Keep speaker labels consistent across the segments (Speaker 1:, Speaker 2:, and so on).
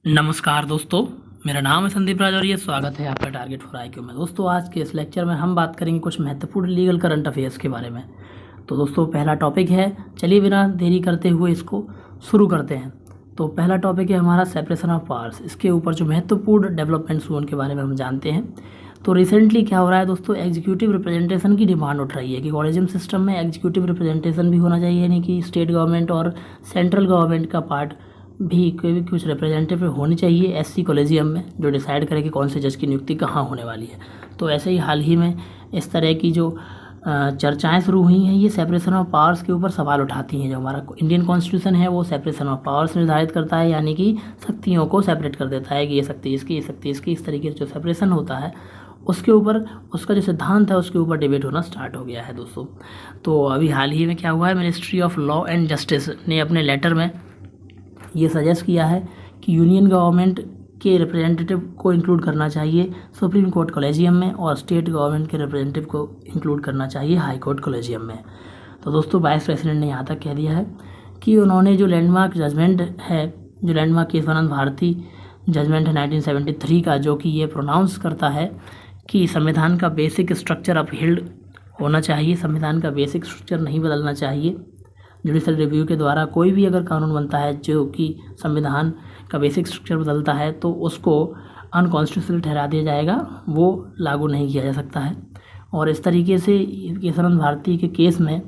Speaker 1: नमस्कार दोस्तों, मेरा नाम है संदीप राज और ये स्वागत है आपका टारगेट फॉर आईक्यू में। दोस्तों, आज के इस लेक्चर में हम बात करेंगे कुछ महत्वपूर्ण लीगल करंट अफेयर्स के बारे में। तो दोस्तों, पहला टॉपिक है, चलिए बिना देरी करते हुए इसको शुरू करते हैं। तो पहला टॉपिक है हमारा सेपरेशन ऑफ पावर्स। इसके ऊपर जो महत्वपूर्ण डेवलपमेंट्स हुए उनके बारे में हम जानते हैं। तो रिसेंटली क्या हो रहा है दोस्तों, एग्जीक्यूटिव रिप्रेजेंटेशन की डिमांड उठ रही है कि कॉलेजियम सिस्टम में एग्जीक्यूटिव रिप्रेजेंटेशन भी होना चाहिए, यानी कि स्टेट गवर्नमेंट और सेंट्रल गवर्नमेंट का पार्ट भी कोई भी कुछ रिप्रेजेंटेटिव होनी चाहिए एससी कॉलेजियम में, जो डिसाइड करे कि कौन से जज की नियुक्ति कहाँ होने वाली है। तो ऐसे ही हाल ही में इस तरह की जो चर्चाएं शुरू हुई हैं, ये सेपरेशन ऑफ पावर्स के ऊपर सवाल उठाती हैं। जो हमारा इंडियन कॉन्स्टिट्यूशन है वो सेपरेशन ऑफ पावर्स निर्धारित करता है, यानी कि शक्तियों को सेपरेट कर देता है कि ये शक्ति इसकी, ये शक्ति इसकी। इस तरीके से जो सेपरेशन होता है उसके ऊपर, उसका जो सिद्धांत है उसके ऊपर डिबेट होना स्टार्ट हो गया है दोस्तों। तो अभी हाल ही में क्या हुआ है, ministry of law and justice ने अपने लेटर में ये सजेस्ट किया है कि यूनियन गवर्नमेंट के रिप्रेजेंटेटिव को इंक्लूड करना चाहिए सुप्रीम कोर्ट कॉलेजियम में और स्टेट गवर्नमेंट के रिप्रेजेंटेटिव को इंक्लूड करना चाहिए हाई कोर्ट कॉलेजियम में। तो दोस्तों, वाइस प्रेसिडेंट ने यहाँ तक कह दिया है कि उन्होंने जो लैंडमार्क जजमेंट है, जो लैंडमार्क केशवानंद भारती जजमेंट है 1973 का, जो कि ये प्रोनाउंस करता है कि संविधान का बेसिक स्ट्रक्चर अपहिल्ड होना चाहिए, संविधान का बेसिक स्ट्रक्चर नहीं बदलना चाहिए। जुडिशल रिव्यू के द्वारा कोई भी अगर कानून बनता है जो कि संविधान का बेसिक स्ट्रक्चर बदलता है तो उसको अनकॉन्स्टिट्यूशनल ठहरा दिया जाएगा, वो लागू नहीं किया जा सकता है। और इस तरीके से केशवानंद भारती के केस में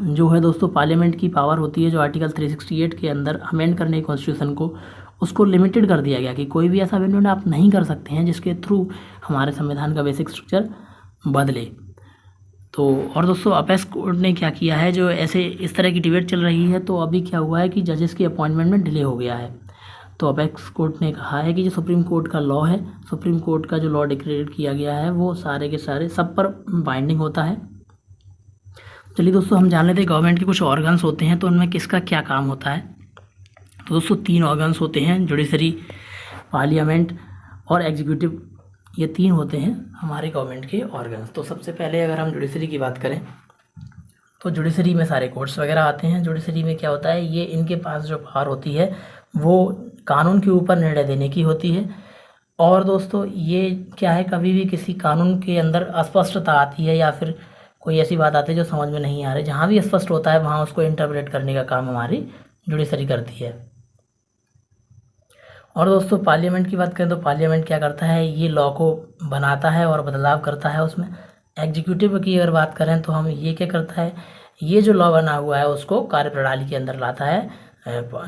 Speaker 1: जो है दोस्तों, पार्लियामेंट की पावर होती है जो आर्टिकल 368 के अंदर अमेंड करने की कॉन्स्टिट्यूशन को, उसको लिमिटेड कर दिया गया कि कोई भी ऐसा अमेंडमेंट आप नहीं कर सकते हैं जिसके थ्रू हमारे संविधान का बेसिक स्ट्रक्चर बदले। तो और दोस्तों, अपेक्स कोर्ट ने क्या किया है, जो ऐसे इस तरह की डिबेट चल रही है, तो अभी क्या हुआ है कि जजेस की अपॉइंटमेंट में डिले हो गया है। तो अपेक्स कोर्ट ने कहा है कि जो सुप्रीम कोर्ट का लॉ है, सुप्रीम कोर्ट का जो लॉ डिक्लेयर किया गया है वो सारे के सारे सब पर बाइंडिंग होता है। चलिए दोस्तों, हम जान लेते हैं गवर्नमेंट के कुछ ऑर्गन्स होते हैं तो उनमें किसका क्या काम होता है। तो दोस्तों, 3 ऑर्गन्स होते हैं, जुडिशरी, पार्लियामेंट और एग्जीक्यूटिव। ये 3 होते हैं हमारे गवर्नमेंट के ऑर्गन्स। तो सबसे पहले अगर हम जुडिशरी की बात करें तो जुडिशरी में सारे कोर्ट्स वगैरह आते हैं। जुडिशरी में क्या होता है, ये इनके पास जो पावर होती है वो कानून के ऊपर निर्णय देने की होती है। और दोस्तों, ये क्या है, कभी भी किसी कानून के अंदर अस्पष्टता आती है या फिर कोई ऐसी बात आती है जो समझ में नहीं आ रही, जहाँ भी स्पष्ट होता है वहाँ उसको इंटरप्रेट करने का काम हमारी जुडिशरी करती है। और दोस्तों, पार्लियामेंट की बात करें तो पार्लियामेंट क्या करता है, ये लॉ को बनाता है और बदलाव करता है उसमें। एग्जीक्यूटिव की अगर बात करें तो हम ये क्या करता है, ये जो लॉ बना हुआ है उसको कार्यप्रणाली के अंदर लाता है।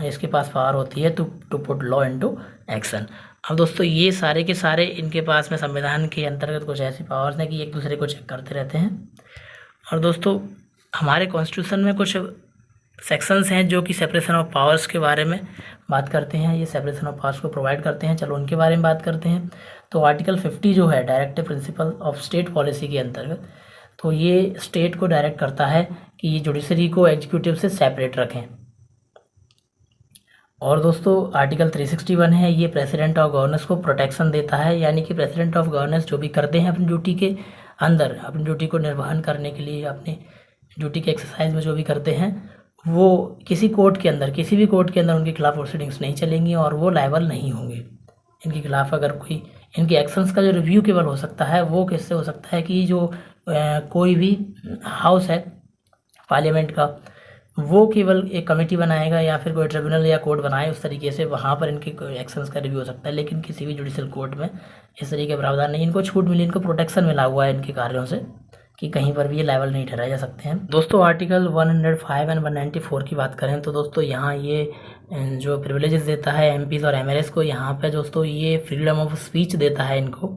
Speaker 1: इसके पास पावर होती है to put law into action. अब दोस्तों, ये सारे के सारे इनके पास में संविधान के अंतर्गत कुछ ऐसी पावर्स हैं कि एक दूसरे को चेक करते रहते हैं। और दोस्तों, हमारे कॉन्स्टिट्यूशन में कुछ सेक्शंस हैं जो कि सेपरेशन ऑफ पावर्स के बारे में बात करते हैं, ये सेपरेशन ऑफ पावर्स को प्रोवाइड करते हैं। चलो उनके बारे में बात करते हैं। तो आर्टिकल 50 जो है directive principle of state policy के अंतर्गत, तो ये स्टेट को डायरेक्ट करता है कि ये जुडिशरी को एग्जीक्यूटिव से सेपरेट रखें। और दोस्तों, आर्टिकल 361 है, ये प्रेसिडेंट ऑफ गवर्नेंस को प्रोटेक्शन देता है, यानी कि प्रेसिडेंट ऑफ गवर्नेंस जो भी करते हैं अपनी ड्यूटी के अंदर, अपनी ड्यूटी को निर्वहन करने के लिए, अपनी ड्यूटी के एक्सरसाइज में जो भी करते हैं, वो किसी कोर्ट के अंदर, किसी भी कोर्ट के अंदर उनके खिलाफ प्रोसीडिंग्स नहीं चलेंगी और वो लायबल नहीं होंगे। इनके खिलाफ अगर कोई, इनके एक्शंस का जो रिव्यू केवल हो सकता है वो किससे हो सकता है कि जो कोई भी हाउस है पार्लियामेंट का, वो केवल एक कमेटी बनाएगा या फिर कोई ट्रिब्यूनल या कोर्ट बनाए, उस तरीके से वहाँ पर इनके एक्शंस का रिव्यू हो सकता है। लेकिन किसी भी जुडिशल कोर्ट में इस तरीके का प्रावधान नहीं, इनको छूट मिली, इनको प्रोटेक्शन मिला हुआ है इनके कार्यों से कि कहीं पर भी ये लायबल नहीं ठहराए जा सकते हैं। दोस्तों, आर्टिकल 105 एंड 194 की बात करें तो दोस्तों, यहाँ ये जो प्रिविलेजेस देता है एमपीज़ और एमएलएस को, यहाँ पे दोस्तों ये फ्रीडम ऑफ स्पीच देता है इनको,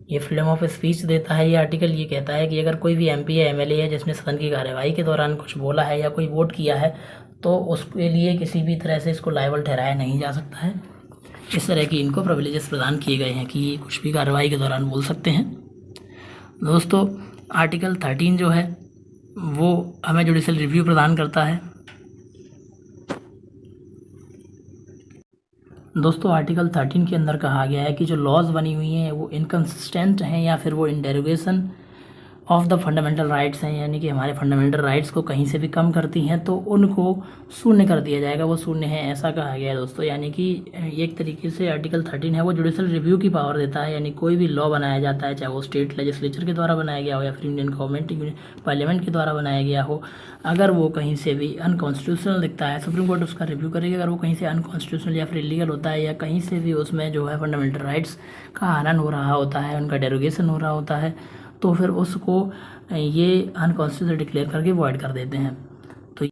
Speaker 1: ये फ्रीडम ऑफ स्पीच देता है। ये आर्टिकल ये कहता है कि अगर कोई भी एमपी या एमएलए है जिसने सदन की कार्यवाही के दौरान कुछ बोला है या कोई वोट किया है, तो उसके लिए किसी भी तरह से इसको लायबल ठहराया नहीं जा सकता है। इस तरह की इनको प्रिविलेजेस प्रदान किए गए हैं कि ये कुछ भी कार्रवाई के दौरान बोल सकते हैं। दोस्तों, आर्टिकल 13 जो है वो हमें जुडिशल रिव्यू प्रदान करता है। दोस्तों, आर्टिकल 13 के अंदर कहा गया है कि जो लॉज बनी हुई हैं वो इनकन्सिस्टेंट हैं या फिर वो in derogation of the fundamental rights हैं, यानी कि हमारे फंडामेंटल राइट्स को कहीं से भी कम करती हैं तो उनको शून्य कर दिया जाएगा, वो शून्य है ऐसा कहा गया है दोस्तों। यानी कि एक तरीके से आर्टिकल 13 है वो जुडिशल रिव्यू की पावर देता है, यानी कोई भी लॉ बनाया जाता है चाहे वो स्टेट लेजिस्लेचर के द्वारा बनाया गया हो या फिर इंडियन गवर्नमेंट पार्लियामेंट के द्वारा बनाया गया हो, अगर वो कहीं से भी अनकॉन्स्टिट्यूशनल दिखता है सुप्रीम कोर्ट उसका रिव्यू करेगी। अगर वो कहीं से अनकॉन्स्टिट्यूशनल या फिर इलीगल होता है या कहीं से भी उसमें जो है फंडामेंटल राइट्स का हनन हो रहा होता है, उनका डेरोगेशन हो रहा होता है, तो फिर उसको ये अनकॉन्स्टिट्यूशनल डिक्लेयर करके वॉइड कर देते हैं। तो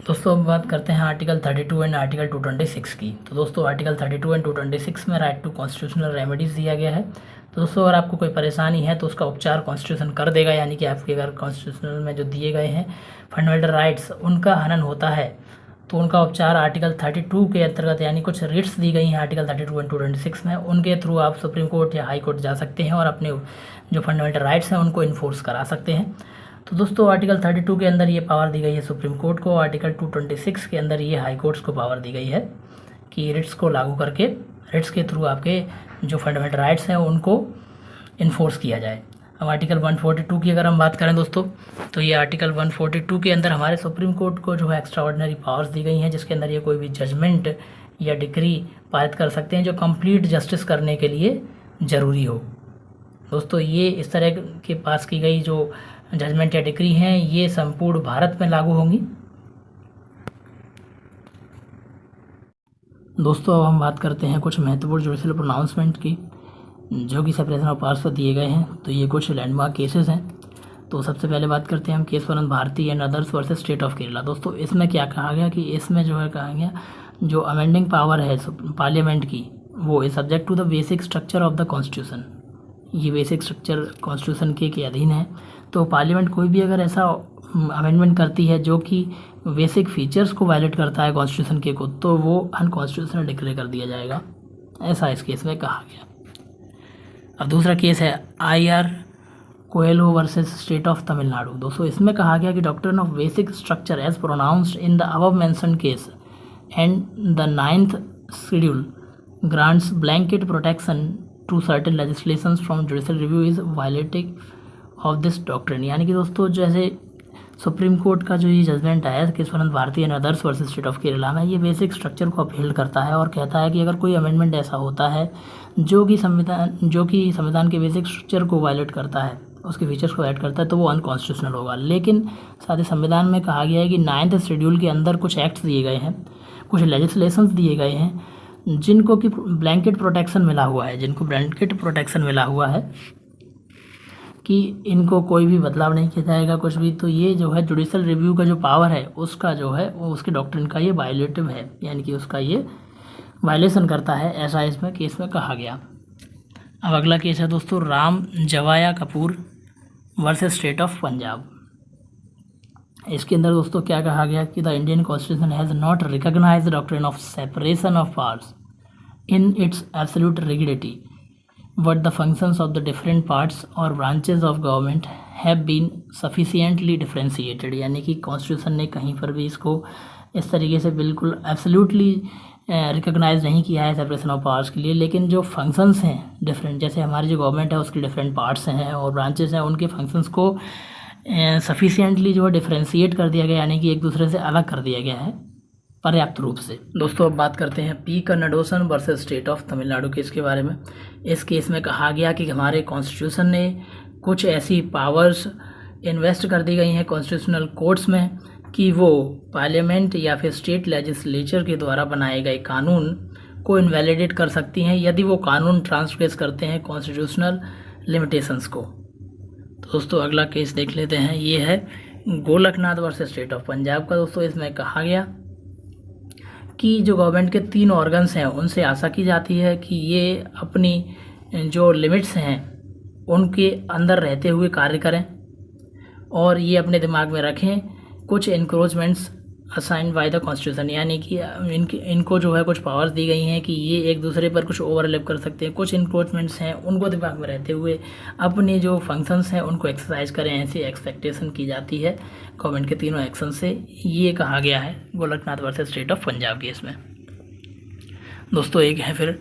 Speaker 1: दोस्तों अब बात करते हैं आर्टिकल 32 एंड आर्टिकल 226 की। तो दोस्तों आर्टिकल 32 एंड 226 में राइट टू कॉन्स्टिट्यूशनल रेमेडीज़ दिया गया है। तो दोस्तों अगर आपको कोई परेशानी है तो उसका उपचार कॉन्स्टिट्यूशन कर देगा, यानी कि आपके अगर कॉन्स्टिट्यूशनल में जो दिए गए हैं फंडामेंटल राइट्स उनका हनन होता है तो उनका उपचार आर्टिकल 32 के अंतर्गत, यानी कुछ रिट्स दी गई हैं आर्टिकल 32 एंड 226 में, उनके थ्रू आप सुप्रीम कोर्ट या हाई कोर्ट जा सकते हैं और अपने जो फंडामेंटल राइट्स हैं उनको इन्फोर्स करा सकते हैं। तो दोस्तों आर्टिकल 32 के अंदर ये पावर दी गई है सुप्रीम कोर्ट को, आर्टिकल 226 के अंदर ये हाई कोर्ट्स को पावर दी गई है कि रिट्स को लागू करके रिट्स के थ्रू आपके जो फंडामेंटल राइट्स हैं उनको इन्फोर्स किया जाए। अब आर्टिकल 142 की अगर हम बात करें दोस्तों, तो ये आर्टिकल 142 के अंदर हमारे सुप्रीम कोर्ट को जो है एक्स्ट्रा ऑर्डिनरी पावर्स दी गई हैं, जिसके अंदर ये कोई भी जजमेंट या डिक्री पारित कर सकते हैं जो कंप्लीट जस्टिस करने के लिए ज़रूरी हो। दोस्तों ये इस तरह के पास की गई जो जजमेंट या डिक्री हैं ये संपूर्ण भारत में लागू होंगी। दोस्तों अब हम बात करते हैं कुछ महत्वपूर्ण जुडिशियल प्रोनाउंसमेंट की जो कि सेपरेशन ऑफ पावर्स पर दिए गए हैं। तो ये कुछ लैंडमार्क केसेस हैं। तो सबसे पहले बात करते हैं हम case for Bharati and others versus state of Kerala. दोस्तों इसमें क्या कहा गया कि इसमें जो है कहा गया जो अमेंडिंग पावर है पार्लियामेंट की वो is subject to the basic structure of the constitution. ये बेसिक स्ट्रक्चर कॉन्स्टिट्यूशन के अधीन है। तो पार्लियामेंट कोई भी अगर ऐसा अमेंडमेंट करती है जो कि बेसिक फीचर्स को वायलेट करता है कॉन्स्टिट्यूशन के को, तो वो अनकॉन्स्टिट्यूशनल डिक्लेयर कर दिया जाएगा, ऐसा इस केस में कहा गया। अब दूसरा केस है IR Coelho versus state of Tamil Nadu. दोस्तों इसमें कहा गया कि doctrine of basic structure as pronounced in the above mentioned case and the 9th schedule grants blanket protection to certain legislations from judicial review is violative of this doctrine. यानी कि दोस्तों जैसे supreme court का जो ये judgment आया Kesavananda Bharati and others versus state of Kerala में, ये बेसिक स्ट्रक्चर को अपहेल्ड करता है और कहता है कि अगर कोई अमेंडमेंट ऐसा होता है जो कि संविधान के बेसिक स्ट्रक्चर को वायलेट करता है, उसके फीचर्स को वायलेट करता है, तो वो अनकॉन्स्टिट्यूशनल होगा। लेकिन साथ ही संविधान में कहा गया है कि 9th शेड्यूल के अंदर कुछ एक्ट्स दिए गए हैं, कुछ लेजिस्लेशंस दिए गए हैं जिनको कि ब्लैंकेट प्रोटेक्शन मिला हुआ है, कि इनको कोई भी बदलाव नहीं किया जाएगा कुछ भी। तो ये जो है जुडिशियल रिव्यू का जो पावर है उसका जो है वो उसके डॉक्ट्रिन का ये वायलेटिव है, यानी कि उसका ये वायलेशन करता है, ऐसा इसमें केस में कहा गया। अब अगला केस है दोस्तों Ram Jawaya Kapur versus state of Punjab. इसके अंदर दोस्तों क्या कहा गया कि the Indian constitution has not recognised the doctrine of separation of powers in its absolute rigidity but the functions of the different parts or branches of government have been sufficiently differentiated। यानी कि constitution ने कहीं पर भी इसको इस तरीके से बिल्कुल एब्सोल्युटली रिकॉग्नाइज नहीं किया है सेपरेशन ऑफ पावर्स के लिए, लेकिन जो फंक्शंस हैं डिफरेंट, जैसे हमारी जो गवर्नमेंट है उसके डिफरेंट पार्ट्स हैं और ब्रांचेस हैं, उनके फंक्शंस को सफिशिएंटली जो है डिफ्रेंशिएट कर दिया गया, यानी कि एक दूसरे से अलग कर दिया गया है पर्याप्त रूप से। दोस्तों अब बात करते हैं P Kannadasan versus state of Tamil Nadu case के बारे में। इस केस में कहा गया कि हमारे कॉन्स्टिट्यूशन ने कुछ ऐसी पावर्स इन्वेस्ट कर दी गई हैं कॉन्स्टिट्यूशनल कोर्ट्स में कि वो पार्लियामेंट या फिर स्टेट लेजिस्लेचर के द्वारा बनाए गए कानून को इनवैलिडेट कर सकती हैं यदि वो कानून ट्रांसग्रेस करते हैं कॉन्स्टिट्यूशनल लिमिटेशंस को। तो दोस्तों अगला केस देख लेते हैं, ये है Golaknath versus state of Punjab का। दोस्तों इसमें कहा गया कि जो गवर्नमेंट के 3 ऑर्गन्स हैं उनसे आशा की जाती है कि ये अपनी जो लिमिट्स हैं उनके अंदर रहते हुए कार्य करें और ये अपने दिमाग में रखें कुछ encroachments assigned by the constitution, यानी कि इनको जो है कुछ पावर्स दी गई हैं कि ये एक दूसरे पर कुछ ओवरलैप कर सकते हैं, कुछ इंक्रोचमेंट्स हैं उनको दिमाग में रहते हुए अपने जो फंक्शंस हैं उनको एक्सरसाइज करें, ऐसी एक्सपेक्टेशन की जाती है गवर्नमेंट के तीनों एक्शन से। ये कहा गया है Golaknath versus state of Punjab case में। दोस्तों एक है फिर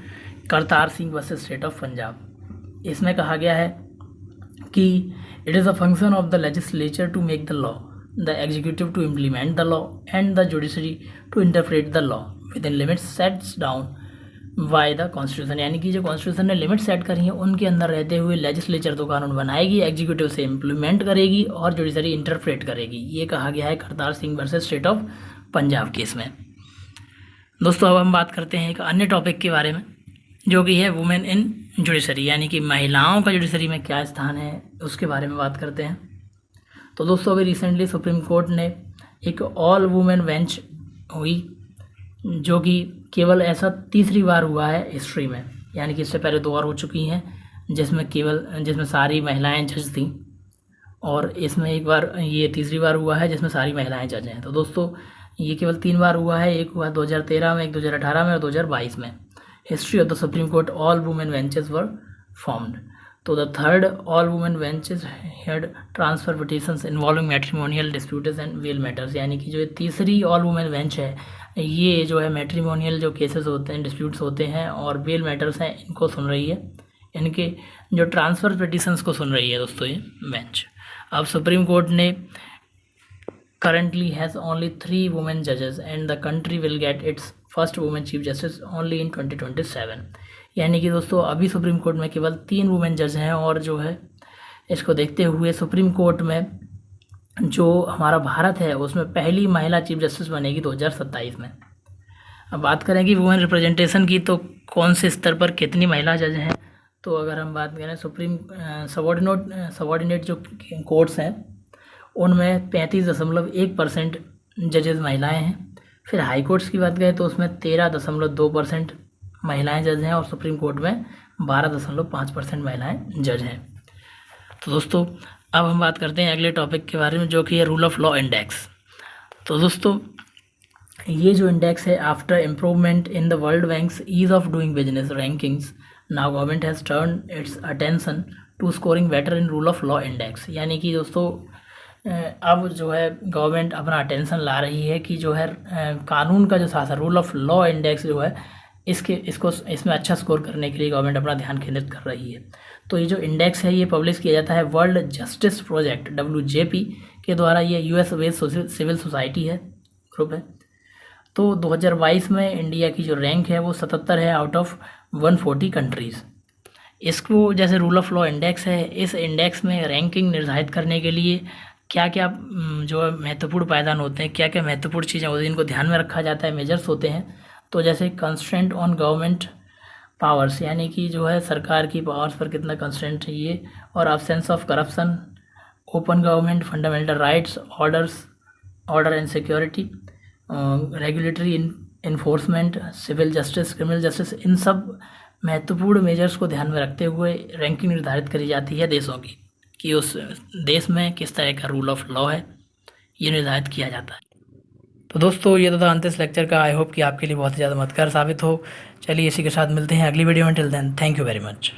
Speaker 1: Kartar Singh versus state of Punjab. इसमें कहा गया है कि it is a function of the legislature to make the law, the executive to implement the law and the judiciary to interpret the law with in limits sets down by the constitution. यानी कि जो constitution ने limit set करी हैं उनके अंदर रहते हुए लेजिस्लेचर तो कानून बनाएगी, एग्जीक्यूटिव से इम्प्लीमेंट करेगी और जुडिशरी इंटरप्रेट करेगी। ये कहा गया है Kartar Singh versus state of Punjab case में। दोस्तों अब हम बात करते हैं एक अन्य टॉपिक के बारे में जो कि है वुमेन इन जुडिशरी, यानी कि महिलाओं का जुडिशरी में क्या स्थान है उसके बारे में बात करते हैं। तो दोस्तों अभी रिसेंटली सुप्रीम कोर्ट ने एक ऑल वुमेन बेंच हुई जो कि केवल ऐसा तीसरी बार हुआ है हिस्ट्री में, यानी कि इससे पहले 2 बार हो चुकी हैं जिसमें सारी महिलाएं जज थीं और इसमें एक बार ये तीसरी बार हुआ है जिसमें सारी महिलाएं जज हैं। तो दोस्तों ये केवल 3 बार हुआ है, एक हुआ 2013 में, एक 2018 में और 2022 में। History of the Supreme Court all women benches were formed. तो the third all women benches head transfer petitions involving matrimonial disputes and will matters, यानी कि जो ये तीसरी ऑल वुमेन बेंच है ये जो है मैट्रिमोनियल जो केसेस होते हैं, डिस्प्यूट्स होते हैं और विल मैटर्स हैं, इनको सुन रही है, इनके जो ट्रांसफ़र पिटिशंस को सुन रही है दोस्तों ये बेंच। अब सुप्रीम कोर्ट ने currently has only 3 women judges and the country will get its first woman chief justice only in 2027। यानी कि दोस्तों अभी सुप्रीम कोर्ट में केवल 3 वुमेन जज हैं और जो है इसको देखते हुए सुप्रीम कोर्ट में जो हमारा भारत है उसमें पहली महिला चीफ जस्टिस बनेगी 2027 में। अब बात करें कि वुमेन रिप्रेजेंटेशन की, तो कौन से स्तर पर कितनी महिला जज हैं, तो अगर हम बात करें सुप्रीम सबॉर्डिनेट जो कोर्ट्स हैं उनमें 35.1% जजेस महिलाएं हैं। फिर हाई कोर्ट्स की बात करें तो उसमें 13.2% महिलाएं जज हैं और सुप्रीम कोर्ट में 12.5% महिलाएं जज हैं। तो दोस्तों अब हम बात करते हैं अगले टॉपिक के बारे में जो कि है रूल ऑफ लॉ इंडेक्स। तो दोस्तों ये जो इंडेक्स है after improvement in the World Bank's ease of doing business rankings now government has turn its attention to scoring better in rule of law index. यानी कि दोस्तों अब जो है गवर्नमेंट अपना अटेंशन ला रही है कि जो है कानून का जो शासन रूल ऑफ लॉ इंडेक्स जो है इसमें अच्छा स्कोर करने के लिए गवर्नमेंट अपना ध्यान केंद्रित कर रही है। तो ये जो इंडेक्स है ये पब्लिश किया जाता है वर्ल्ड जस्टिस प्रोजेक्ट WJP के द्वारा। ये US बेस्ड सिविल सोसाइटी है, ग्रुप है। तो 2022 में इंडिया की जो रैंक है वो 77 है आउट ऑफ 140 कंट्रीज़। इसको जैसे रूल ऑफ लॉ इंडेक्स है, इस इंडेक्स में रैंकिंग निर्धारित करने के लिए क्या क्या जो महत्वपूर्ण पायदान होते हैं, क्या क्या महत्वपूर्ण चीज़ें होती हैं, इनको ध्यान में रखा जाता है, मेजर्स होते हैं। तो जैसे कंस्ट्रेंट ऑन गवर्नमेंट पावर्स, यानी कि जो है सरकार की पावर्स पर कितना कंस्ट्रेंट है ये, और absence of corruption, open government, fundamental rights, order and security, regulatory enforcement, civil justice, criminal justice, इन सब महत्वपूर्ण मेजर्स को ध्यान में रखते हुए रैंकिंग निर्धारित करी जाती है देशों की कि उस देश में किस तरह का रूल ऑफ लॉ है, ये निर्धारित किया जाता है। तो दोस्तों ये तो था अंत इस लेक्चर का। आई होप कि आपके लिए बहुत ज़्यादा मददगार साबित हो। चलिए इसी के साथ मिलते हैं अगली वीडियो में। Till then thank you very much.